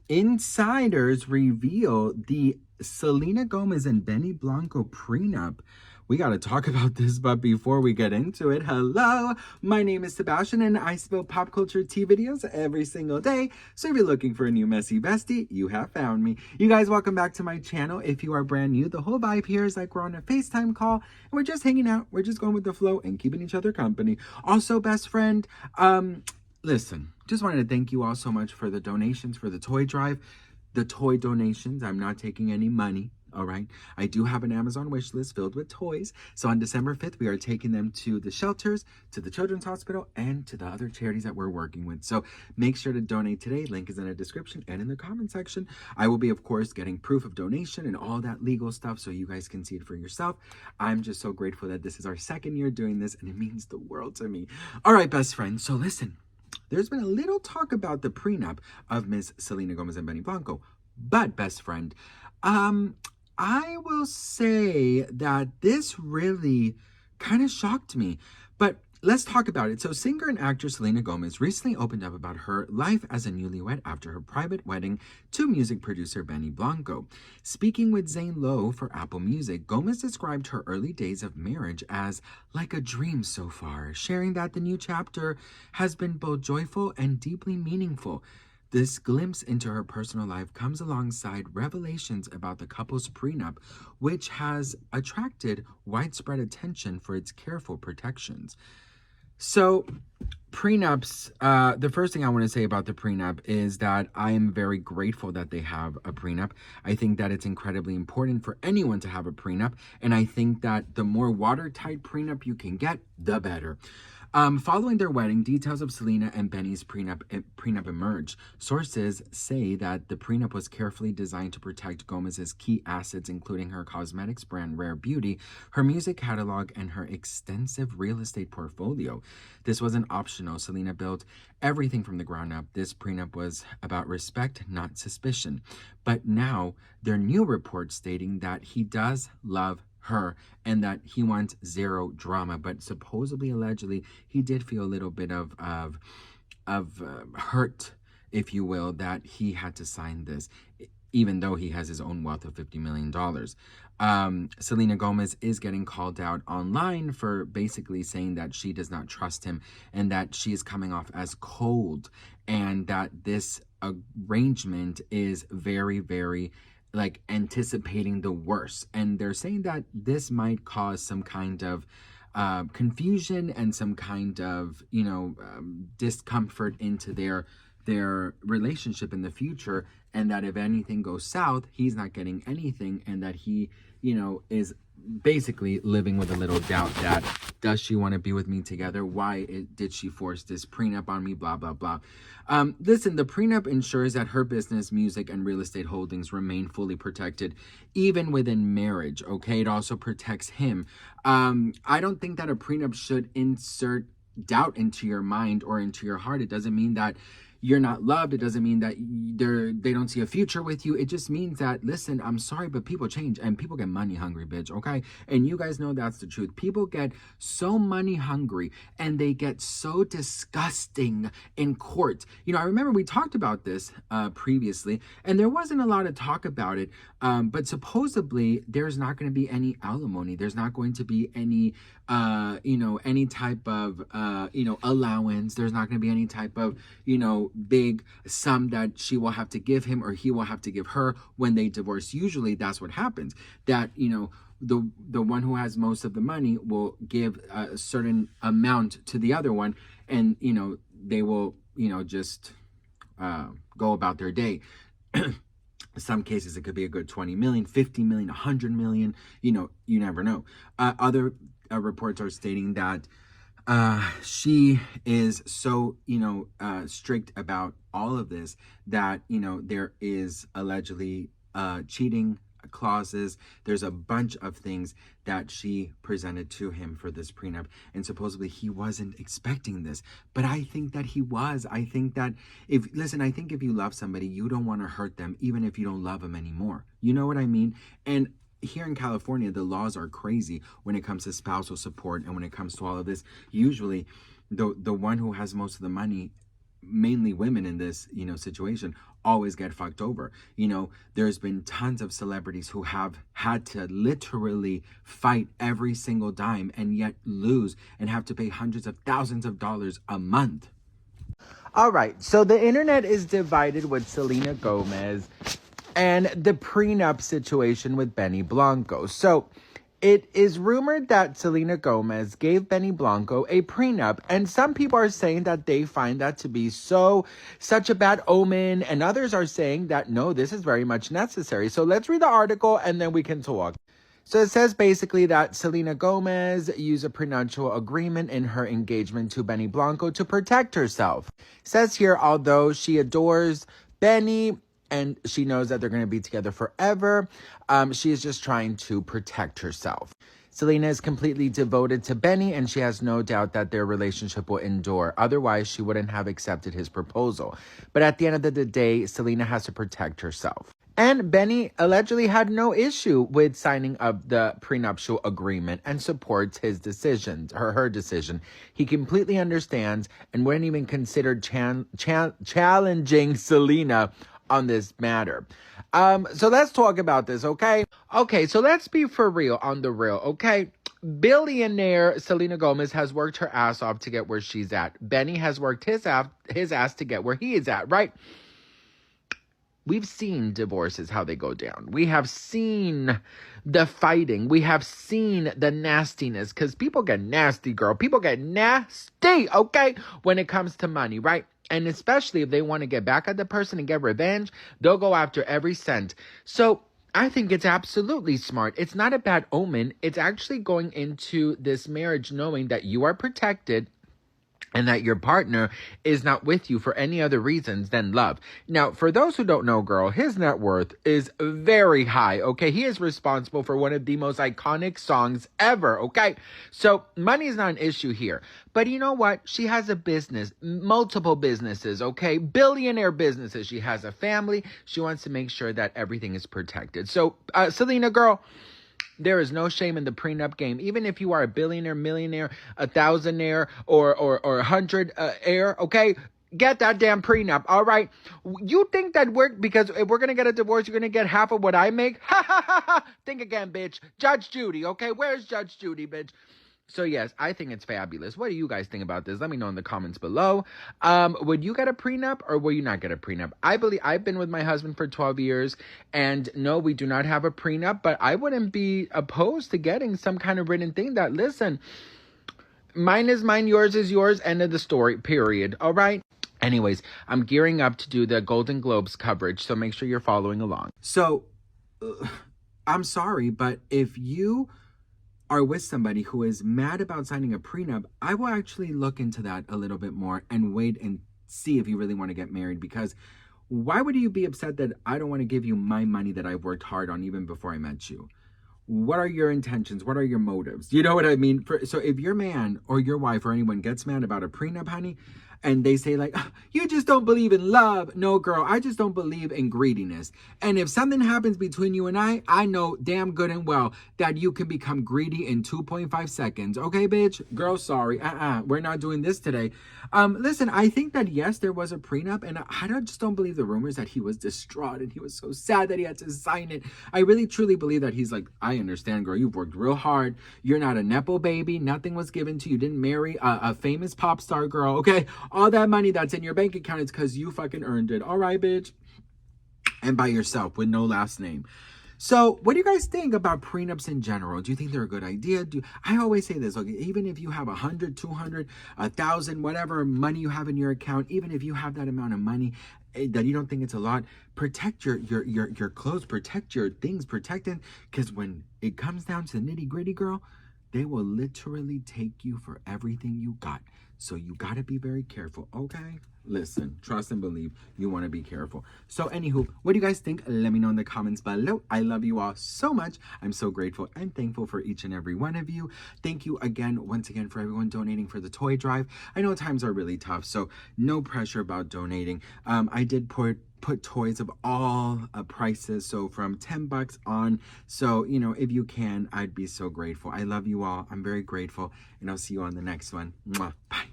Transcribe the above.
Insiders reveal the Selena Gomez and Benny Blanco prenup. We got to talk about this, but before we get into it, hello, my name is Sebastian and I spill pop culture tea videos every single day. So if you're looking for a new messy bestie, you have found me. You guys, welcome back to my channel. If you are brand new, the whole vibe here is like we're on a FaceTime call and we're just hanging out. We're just going with the flow and keeping each other company. Also, best friend, listen, just wanted to thank you all so much for the donations for the toy drive. The toy donations, I'm not taking any money, all right? I do have an Amazon wish list filled with toys. So on December 5th, we are taking them to the shelters, to the Children's Hospital, and to the other charities that we're working with. So make sure to donate today. Link is in the description and in the comment section. I will be, of course, getting proof of donation and all that legal stuff so you guys can see it for yourself. I'm just so grateful that this is our second year doing this, and it means the world to me. All right, best friends, so listen. There's been a little talk about the prenup of Miss Selena Gomez and Benny Blanco. But, best friend, I will say that this really kind of shocked me. But let's talk about it. So singer and actress Selena Gomez recently opened up about her life as a newlywed after her private wedding to music producer Benny Blanco. Speaking with Zane Lowe for Apple Music, Gomez described her early days of marriage as like a dream so far, sharing that the new chapter has been both joyful and deeply meaningful. This glimpse into her personal life comes alongside revelations about the couple's prenup, which has attracted widespread attention for its careful protections. So, prenups, the first thing I want to say about the prenup is that I am very grateful that they have a prenup. I think that it's incredibly important for anyone to have a prenup, and I think that the more watertight prenup you can get, the better. Following their wedding, details of Selena and Benny's prenup emerged. Sources say that the prenup was carefully designed to protect Gomez's key assets, including her cosmetics brand Rare Beauty, her music catalog, and her extensive real estate portfolio. This wasn't optional. Selena built everything from the ground up. This prenup was about respect, not suspicion. But now, there are new reports stating that he does love her and that he wants zero drama, but supposedly, allegedly, he did feel a little bit of hurt, if you will, that he had to sign this, even though he has his own wealth of $50 million. Selena Gomez is getting called out online for basically saying that she does not trust him and that she is coming off as cold, and that this arrangement is very, very like anticipating the worst. And they're saying that this might cause some kind of confusion and some kind of, discomfort into their relationship in the future, and that if anything goes south, he's not getting anything, and that he, is basically living with a little doubt that, does she want to be with me together? Why did she force this prenup on me? Blah, blah, blah. Listen, the prenup ensures that her business, music, and real estate holdings remain fully protected, even within marriage, okay? It also protects him. I don't think that a prenup should insert doubt into your mind or into your heart. It doesn't mean that you're not loved. It doesn't mean that they don't see a future with you. It just means that, listen, I'm sorry, but people change and people get money hungry, bitch, okay? And you guys know that's the truth. People get so money hungry and they get so disgusting in court. I remember we talked about this previously, and there wasn't a lot of talk about it, but supposedly there's not going to be any alimony. There's not going to be any, any type of, allowance. There's not going to be any type of, big sum that she will have to give him or he will have to give her when they divorce. Usually that's what happens, that, the one who has most of the money will give a certain amount to the other one, and, they will, just go about their day. In some cases, it could be a good 20 million, 50 million, 100 million, you never know. Other reports are stating that she is so, strict about all of this that, there is allegedly cheating clauses. There's a bunch of things that she presented to him for this prenup, and supposedly he wasn't expecting this, but I think that he was. I think that if you love somebody, you don't want to hurt them, even if you don't love them anymore. You know what I mean? And here in California, the laws are crazy when it comes to spousal support, and when it comes to all of this. Usually the one who has most of the money mainly women in this, situation always get fucked over. There's been tons of celebrities who have had to literally fight every single dime and yet lose and have to pay hundreds of thousands of dollars a month. All right, so the internet is divided with Selena Gomez and the prenup situation with Benny Blanco. So it is rumored that Selena Gomez gave Benny Blanco a prenup, and some people are saying that they find that to be such a bad omen, and others are saying that no, this is very much necessary. So let's read the article and then we can talk. So it says basically that Selena Gomez used a prenuptial agreement in her engagement to Benny Blanco to protect herself. It says here, although she adores Benny and she knows that they're going to be together forever, she is just trying to protect herself. Selena is completely devoted to Benny, and she has no doubt that their relationship will endure. Otherwise, she wouldn't have accepted his proposal. But at the end of the day, Selena has to protect herself. And Benny allegedly had no issue with signing up the prenuptial agreement and supports his decisions, or her decision. He completely understands and wouldn't even consider challenging Selena on this matter. So let's talk about this, okay? Okay, so let's be for real on the real, okay? Billionaire Selena Gomez has worked her ass off to get where she's at. Benny has worked his ass to get where he is at, right? We've seen divorces, how they go down. We have seen the fighting. We have seen the nastiness, because people get nasty, girl. People get nasty, okay, when it comes to money, right? And especially if they want to get back at the person and get revenge, they'll go after every cent. So I think it's absolutely smart. It's not a bad omen. It's actually going into this marriage knowing that you are protected and that your partner is not with you for any other reasons than love. Now, for those who don't know, girl, his net worth is very high, okay? He is responsible for one of the most iconic songs ever, okay? So money is not an issue here. But you know what? She has a business, multiple businesses, okay? Billionaire businesses. She has a family. She wants to make sure that everything is protected. So, Selena, girl, there is no shame in the prenup game. Even if you are a billionaire, millionaire, a thousandaire, or 100 heir, okay? Get that damn prenup, all right? You think that because if we're going to get a divorce, you're going to get half of what I make? Ha, ha, ha, ha. Think again, bitch. Judge Judy, okay? Where's Judge Judy, bitch? So yes, I think it's fabulous. What do you guys think about this? Let me know in the comments below. Would you get a prenup or will you not get a prenup? I believe I've been with my husband for 12 years and no, we do not have a prenup, but I wouldn't be opposed to getting some kind of written thing that, listen, mine is mine, yours is yours, end of the story, period. All right? Anyways, I'm gearing up to do the Golden Globes coverage, so make sure you're following along. So, I'm sorry, but if you are with somebody who is mad about signing a prenup, I will actually look into that a little bit more and wait and see if you really want to get married, because why would you be upset that I don't want to give you my money that I've worked hard on even before I met you? What are your intentions? What are your motives? You know what I mean? So if your man or your wife or anyone gets mad about a prenup, honey, and they say like, you just don't believe in love. No, girl, I just don't believe in greediness. And if something happens between you and I know damn good and well that you can become greedy in 2.5 seconds. Okay, bitch? Girl, sorry. We're not doing this today. Listen, I think that yes, there was a prenup, and just don't believe the rumors that he was distraught and he was so sad that he had to sign it. I really truly believe that he's like, I understand, girl, you've worked real hard. You're not a nepo baby. Nothing was given to you. You didn't marry a famous pop star, girl, okay? All that money that's in your bank account is because you fucking earned it. All right, bitch? And by yourself with no last name. So what do you guys think about prenups in general? Do you think they're a good idea? I always say this, okay, even if you have 100, 200, 1,000, whatever money you have in your account, even if you have that amount of money that you don't think it's a lot, protect your clothes, protect your things, protect it. Because when it comes down to the nitty gritty, girl, they will literally take you for everything you got. So you got to be very careful, okay? Listen, trust and believe, you want to be careful. So anywho, what do you guys think? Let me know in the comments below. I love you all so much. I'm so grateful and thankful for each and every one of you. Thank you again, once again, for everyone donating for the toy drive. I know times are really tough, so no pressure about donating. I did put toys of all prices, so from $10 on. So, you know, if you can, I'd be so grateful. I love you all. I'm very grateful, and I'll see you on the next one. Mwah. Bye.